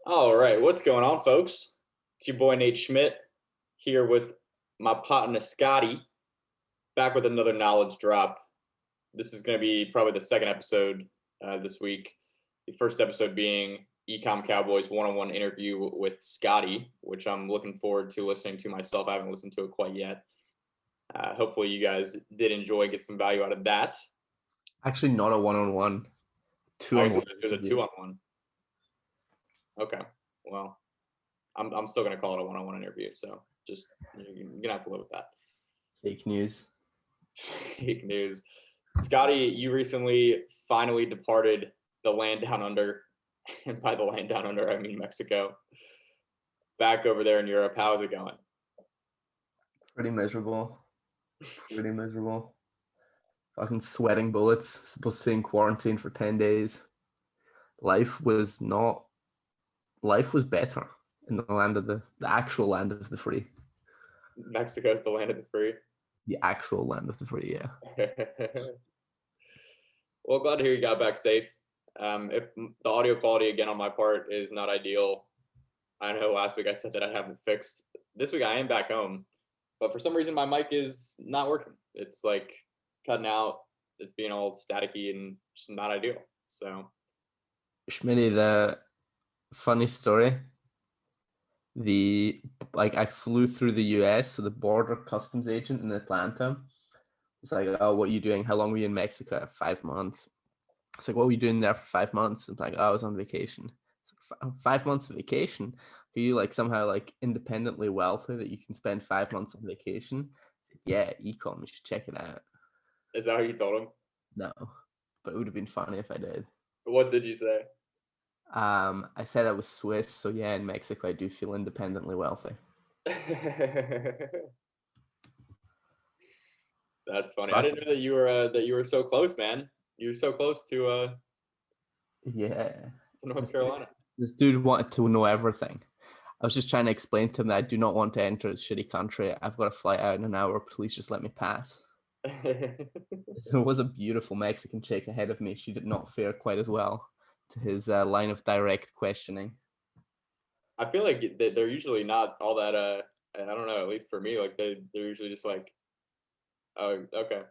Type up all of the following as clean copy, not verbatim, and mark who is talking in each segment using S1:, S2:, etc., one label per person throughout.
S1: All right, what's going on, folks? It's your boy Nate Schmidt here with my partner Scotty, back with another knowledge drop. This is going to be probably the second episode this week. The first episode being Ecom Cowboys one-on-one interview with Scotty, which I'm looking forward to listening to myself. I haven't listened to it quite yet. Hopefully, you guys did enjoy, get some value out of that.
S2: Actually, not a one-on-one,
S1: I guess
S2: two-on-one
S1: it was a
S2: interview.
S1: two-on-one. Okay, well, I'm still going to call it a one-on-one interview. So just you're gonna have to live with that.
S2: Fake news.
S1: Fake news. Scotty, you recently finally departed the land down under, and by the land down under, I mean Mexico. Back over there in Europe, how's it going?
S2: Pretty miserable. Pretty miserable. Fucking sweating bullets. Supposed to be in quarantine for 10 days. Life was not. Life was better in the land of the actual land of the free.
S1: Mexico's the land of the free.
S2: The actual land of the free, yeah.
S1: Well, glad to hear you got back safe. If the audio quality again on my part is not ideal, I know last week I said that I'd have it fixed. This week I am back home, but for some reason my mic is not working. It's like cutting out. It's being all staticky and just not ideal. So
S2: Schmitty, the funny story. I flew through the US, so the border customs agent in Atlanta was like, "Oh, what are you doing? How long were you in Mexico?" 5 months. It's like, "What were you doing there for 5 months?" It's like, "Oh, I was on vacation." It's like, 5 months of vacation? Are you like somehow like independently wealthy that you can spend 5 months on vacation? Yeah, ecom, you should check it out.
S1: is that how you told him?
S2: No, but it would have been funny if I did.
S1: What did you say?
S2: I said I was Swiss, so yeah, in Mexico I do feel independently wealthy.
S1: That's funny. I
S2: Fuck
S1: didn't know that you were so close, man. You were so close
S2: yeah.
S1: to North
S2: This
S1: Carolina.
S2: this dude wanted to know everything. I was just trying to explain to him that I do not want to enter his shitty country. I've got a flight out in an hour. Please just let me pass. There was a beautiful Mexican chick ahead of me. She did not fare quite as well to his line of direct questioning.
S1: I feel like they're usually not all that. I don't know. At least for me, like they're usually just like, oh, okay,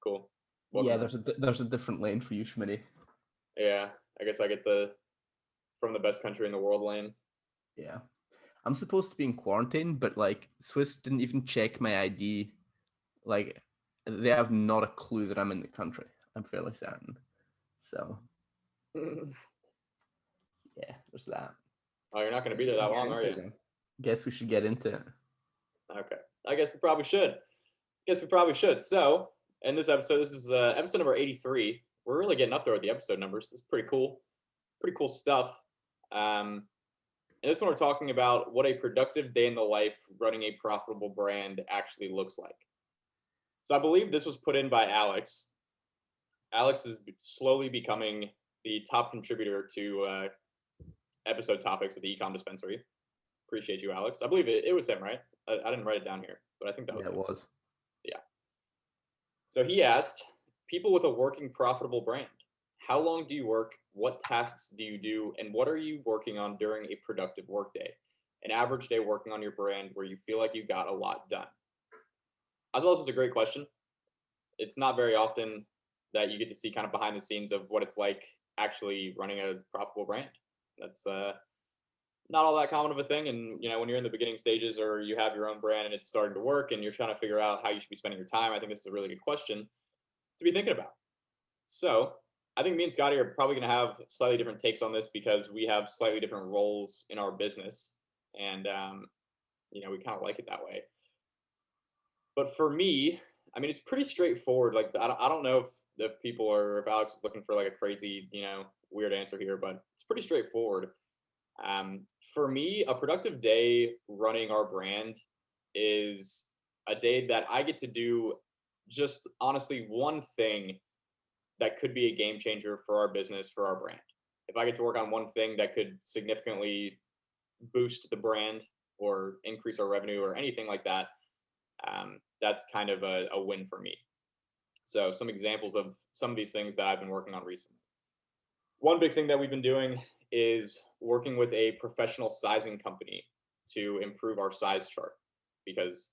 S1: cool. Welcome
S2: Yeah,
S1: home.
S2: there's a different lane for you, Schmitty.
S1: Yeah, I guess I get the from the best country in the world lane.
S2: Yeah. I'm supposed to be in quarantine, but like Swiss didn't even check my ID. Like they have not a clue that I'm in the country. I'm fairly certain. So
S1: Oh,
S2: yeah, there's that.
S1: you're not going to
S2: Guess
S1: be
S2: we
S1: there
S2: should
S1: that
S2: get
S1: long, are
S2: into
S1: you?
S2: it then. Guess we should get into it.
S1: Okay. I guess we probably should. Guess we probably should. So, in this episode, this is episode number 83. We're really getting up there with the episode numbers. This is pretty cool. Pretty cool stuff. In this one, we're talking about what a productive day in the life running a profitable brand actually looks like. So, I believe this was put in by Alex. Alex is slowly becoming the top contributor to episode topics of the Ecom Dispensary. Appreciate you, Alex. I believe it was him, right? I didn't write it down here, but I think that was
S2: Yeah, it
S1: him.
S2: was.
S1: Yeah. So he asked people with a working profitable brand, how long do you work? What tasks do you do? And what are you working on during a productive workday? An average day working on your brand where you feel like you got a lot done. I thought this was a great question. It's not very often that you get to see kind of behind the scenes of what it's like actually running a profitable brand. That's not all that common of a thing. And when you're in the beginning stages or you have your own brand and it's starting to work and you're trying to figure out how you should be spending your time, I think this is a really good question to be thinking about. So I think me and Scotty are probably going to have slightly different takes on this because we have slightly different roles in our business, and we kind of like it that way. But for me, I mean, it's pretty straightforward. Like I don't know if people are if Alex is looking for like a crazy weird answer here, but it's pretty straightforward. For me, a productive day running our brand is a day that I get to do just honestly one thing that could be a game changer for our business, for our brand. If I get to work on one thing that could significantly boost the brand or increase our revenue or anything like that, that's kind of a win for me. So, some examples of some of these things that I've been working on recently. One big thing that we've been doing is working with a professional sizing company to improve our size chart because,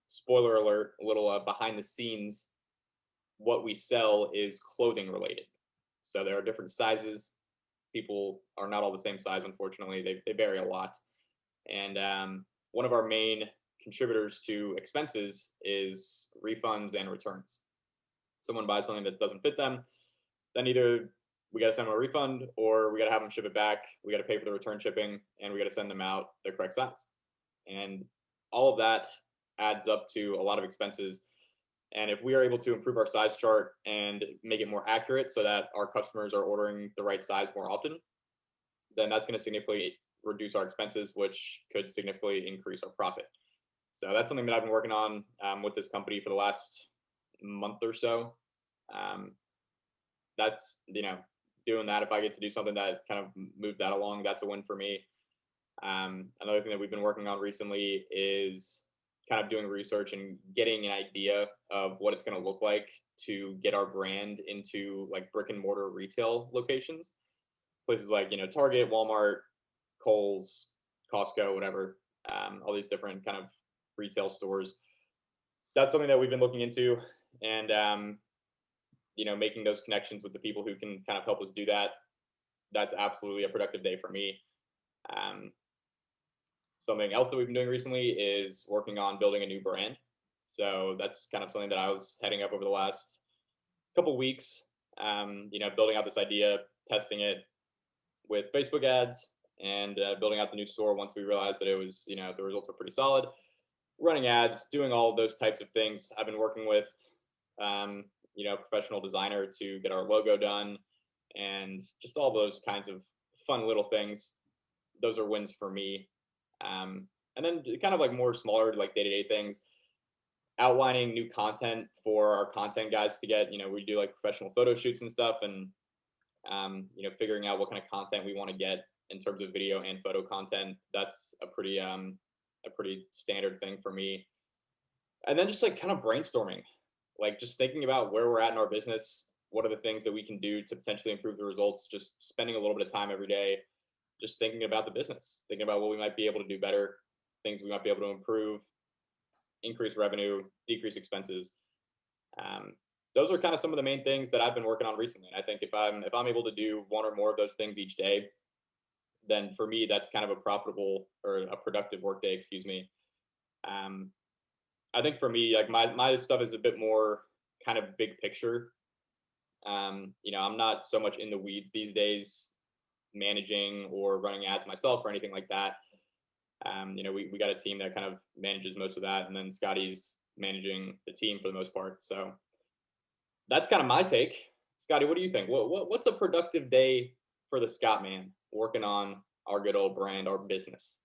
S1: spoiler alert, a little behind the scenes, what we sell is clothing related. So there are different sizes. People are not all the same size, unfortunately. They vary a lot. And one of our main contributors to expenses is refunds and returns. Someone buys something that doesn't fit them, then either we got to send them a refund or we got to have them ship it back. We got to pay for the return shipping and we got to send them out their correct size. And all of that adds up to a lot of expenses. And if we are able to improve our size chart and make it more accurate so that our customers are ordering the right size more often, then that's going to significantly reduce our expenses, which could significantly increase our profit. So that's something that I've been working on with this company for the last month or so. That's, doing that. If I get to do something that kind of moves that along, that's a win for me. Another thing that we've been working on recently is kind of doing research and getting an idea of what it's going to look like to get our brand into like brick and mortar retail locations, places like, Target, Walmart, Kohl's, Costco, whatever, all these different kind of retail stores. That's something that we've been looking into, and making those connections with the people who can kind of help us do that. That's absolutely a productive day for me. Um, Something else that we've been doing recently is working on building a new brand. So that's kind of something that I was heading up over the last couple weeks. Building out this idea, testing it with Facebook ads, and building out the new store once we realized that it was, the results were pretty solid. Running ads, doing all of those types of things. I've been working with, professional designer to get our logo done, and just all those kinds of fun little things. Those are wins for me. And then kind of like more smaller, like day-to-day things, outlining new content for our content guys to get. We do like professional photo shoots and stuff, and figuring out what kind of content we want to get in terms of video and photo content. That's a pretty standard thing for me. And then just like kind of brainstorming, like just thinking about where we're at in our business, what are the things that we can do to potentially improve the results, just spending a little bit of time every day just thinking about the business, thinking about what we might be able to do better, things we might be able to improve, increase revenue, decrease expenses. Those are kind of some of the main things that I've been working on recently. And I think if I'm able to do one or more of those things each day, then for me that's kind of a profitable or a productive work day. Excuse me. I think for me, like my stuff is a bit more kind of big picture. I'm not so much in the weeds these days, managing or running ads myself or anything like that. We got a team that kind of manages most of that, and then Scotty's managing the team for the most part. So that's kind of my take. Scotty, what do you think? What's a productive day for the Scott man working on our good old brand, our business?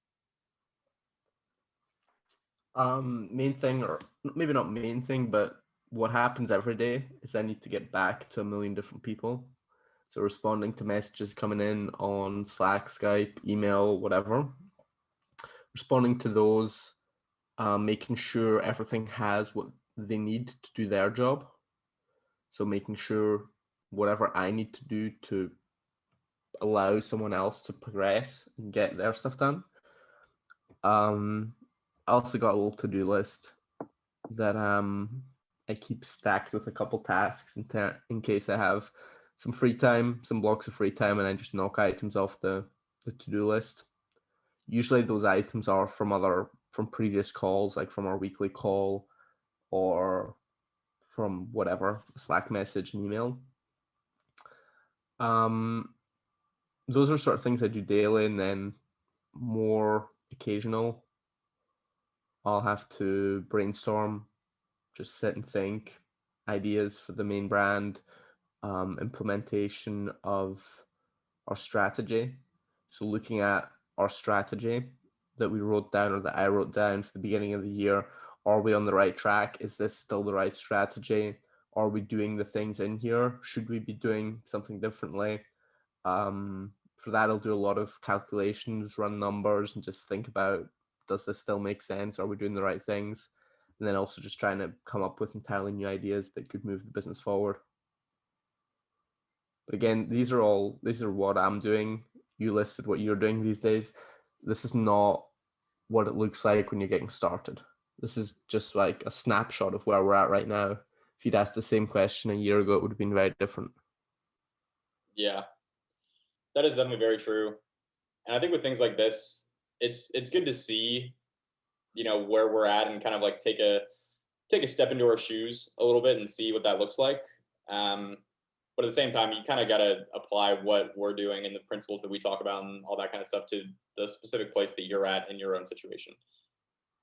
S2: Main thing, or maybe not main thing, but what happens every day is I need to get back to a million different people. So responding to messages coming in on Slack, Skype, email, whatever. Responding to those, making sure everything has what they need to do their job. So making sure whatever I need to do to allow someone else to progress and get their stuff done. I also got a little to-do list that I keep stacked with a couple tasks in case I have some free time, some blocks of free time, and I just knock items off the to-do list. Usually those items are from previous calls, like from our weekly call or from whatever, Slack message and email. Those are sort of things I do daily, and then more occasional, I'll have to brainstorm, just sit and think ideas for the main brand, implementation of our strategy. So looking at our strategy that we wrote down or that I wrote down for the beginning of the year, are we on the right track? Is this still the right strategy? Are we doing the things in here? Should we be doing something differently? For that, I'll do a lot of calculations, run numbers, and just think about, does this still make sense? Are we doing the right things? And then also just trying to come up with entirely new ideas that could move the business forward. But again, these are what I'm doing you listed what you're doing these days. This is not what it looks like when you're getting started. This is just like a snapshot of where we're at right now. If you'd asked the same question a year ago, it would have been very different.
S1: Yeah, that is definitely very true. And I think with things like this, it's good to see, where we're at and kind of like take a step into our shoes a little bit and see what that looks like. Um, but at the same time, you kind of got to apply what we're doing and the principles that we talk about and all that kind of stuff to the specific place that you're at in your own situation.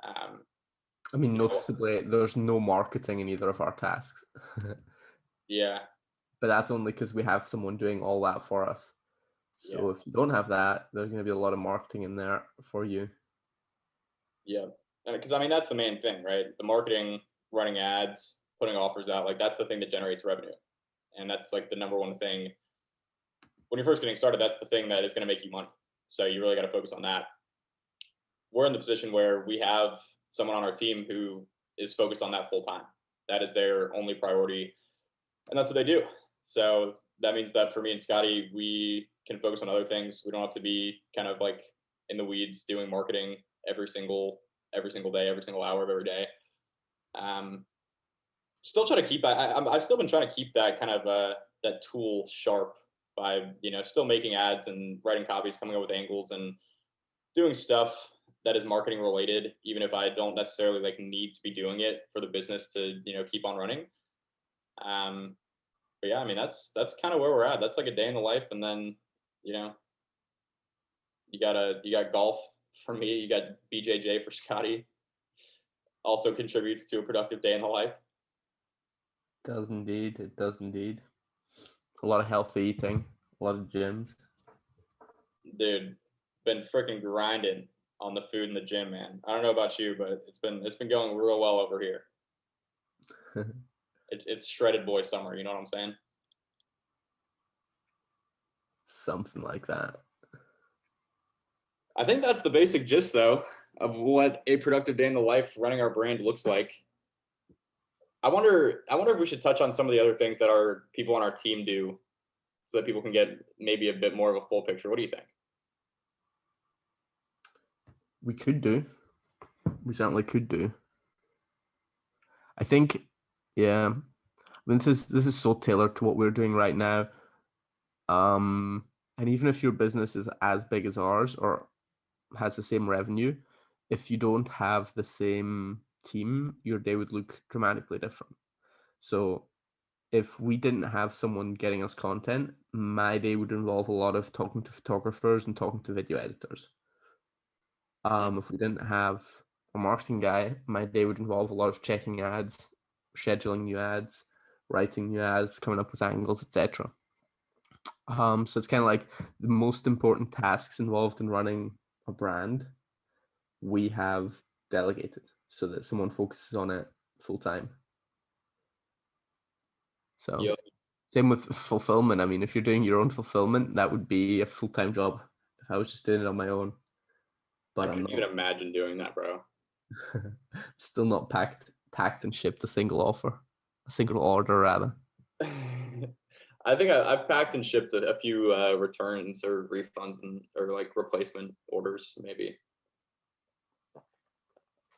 S1: Um,
S2: I mean,
S1: you know,
S2: noticeably, there's no marketing in either of our tasks.
S1: yeah,
S2: But that's only because we have someone doing all that for us.
S1: yeah,
S2: So if you don't have that, there's going to be a lot of marketing in there for you.
S1: yeah. Because I mean, that's the main thing, right? The marketing, running ads, putting offers out, like that's the thing that generates revenue, and that's like the number one thing when you're first getting started. That's the thing that is going to make you money. So you really got to focus on that. We're in the position where we have someone on our team who is focused on that full time. That is their only priority, and that's what they do. So that means that for me and Scotty, we can focus on other things. We don't have to be kind of like in the weeds doing marketing every single day, every single hour of every day. Um, Still try to keep. I've still been trying to keep that kind of that tool sharp by still making ads and writing copies, coming up with angles, and doing stuff that is marketing related, even if I don't necessarily like need to be doing it for the business to keep on running. Um, but yeah, I mean that's kind of where we're at. That's like a day in the life, and then you know you got golf for me, you got BJJ for Scotty. Also contributes to a productive day in the life.
S2: It does indeed. It does indeed. A lot of healthy eating, a lot of gyms.
S1: Dude, been freaking grinding on the food in the gym, man. I don't know about you, but it's been going real well over here. It's shredded boy summer. You know what I'm saying?
S2: Something like that.
S1: I think that's the basic gist, though, of what a productive day in the life running our brand looks like. I wonder if we should touch on some of the other things that our people on our team do, so that people can get maybe a bit more of a full picture. What do you think?
S2: We could do. We certainly could do. I think, yeah. I mean, this is so tailored to what we're doing right now. And even if your business is as big as ours or has the same revenue, if you don't have the same team, your day would look dramatically different. So if we didn't have someone getting us content, my day would involve a lot of talking to photographers and talking to video editors. If we didn't have a marketing guy, my day would involve a lot of checking ads, scheduling new ads, writing new ads, coming up with angles, etc. So it's kind of like the most important tasks involved in running a brand we have delegated so that someone focuses on it full time. So
S1: Yep.
S2: same with fulfillment. I mean, if you're doing your own fulfillment, that would be a full-time job if I was just doing it on my own.
S1: I
S2: But I'm
S1: couldn't
S2: not.
S1: even imagine doing that, bro.
S2: Still not packed and shipped a single order rather.
S1: I think I've packed and shipped a few returns or refunds or like replacement orders, maybe,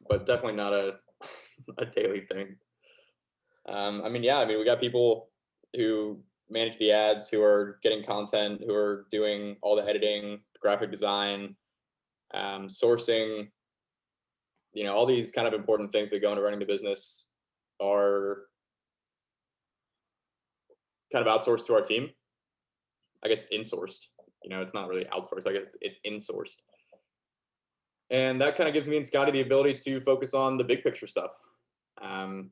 S1: but definitely not a a daily thing. I mean, yeah, I mean, we got people who manage the ads, who are getting content, who are doing all the editing, graphic design, sourcing. All these kind of important things that go into running the business are kind of outsourced to our team. I guess insourced. It's not really outsourced. I guess it's insourced. And that kind of gives me and Scotty the ability to focus on the big picture stuff. Um,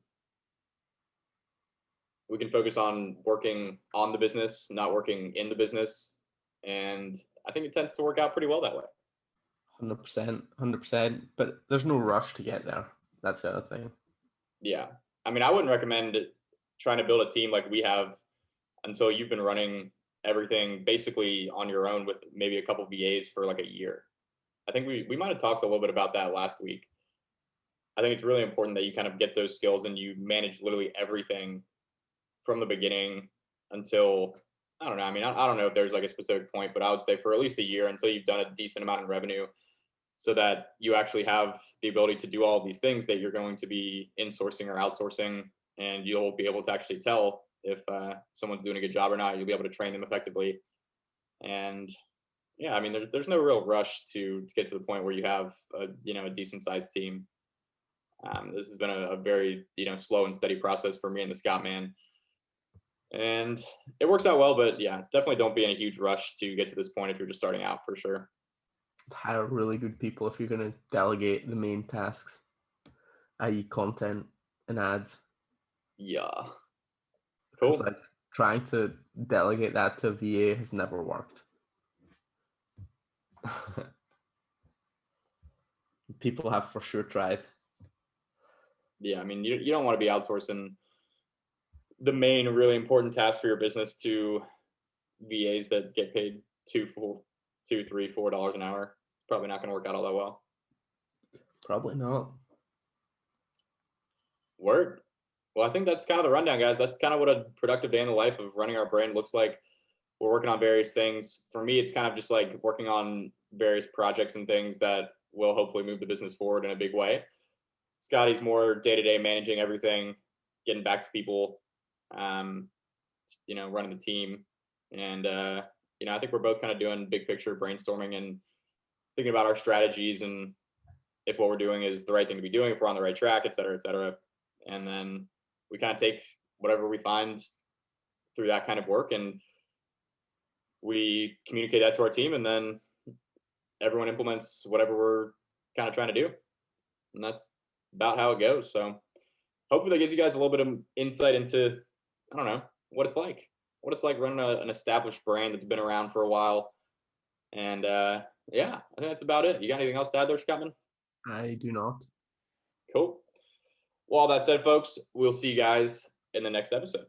S1: we can focus on working on the business, not working in the business. And I think it tends to work out pretty well that way.
S2: 100%, 100%. But there's no rush to get there. That's the other thing.
S1: Yeah. I mean, I wouldn't recommend trying to build a team like we have until you've been running everything basically on your own with maybe a couple of VAs for like a year. I think we might have talked a little bit about that last week. I think it's really important that you kind of get those skills and you manage literally everything from the beginning until I don't know. I mean, I don't know if there's like a specific point, but I would say for at least a year until you've done a decent amount in revenue so that you actually have the ability to do all of these things that you're going to be insourcing or outsourcing, and you'll be able to actually tell if someone's doing a good job or not. You'll be able to train them effectively. And yeah, I mean, there's no real rush to get to the point where you have a a decent sized team. This has been a very slow and steady process for me and the Scott man, and it works out well. But yeah, definitely don't be in a huge rush to get to this point if you're just starting out, for sure.
S2: Hire really good people if you're going to delegate the main tasks, i.e., content and ads.
S1: Yeah,
S2: Because
S1: cool.
S2: like trying to delegate that to a VA has never worked. People have for sure tried.
S1: Yeah, I mean, you don't want to be outsourcing the main really important task for your business to VAs that get paid two, three, $4 an hour. Probably not going to work out all that well.
S2: Probably not.
S1: Word. Well, I think that's kind of the rundown, guys. That's kind of what a productive day in the life of running our brand looks like. We're working on various things. For me, it's kind of just like working on various projects and things that will hopefully move the business forward in a big way. Scotty's more day to day managing everything, getting back to people, um, running the team. And, I think we're both kind of doing big picture brainstorming and thinking about our strategies and if what we're doing is the right thing to be doing, if we're on the right track, et cetera, et cetera. And then we kind of take whatever we find through that kind of work and we communicate that to our team, and then everyone implements whatever we're kind of trying to do. And that's about how it goes. So hopefully that gives you guys a little bit of insight into, I don't know, what it's like running an established brand that's been around for a while. And yeah, I think that's about it. You got anything else to add there, Scottman?
S2: I do not.
S1: Cool. Well, all that said, folks, we'll see you guys in the next episode.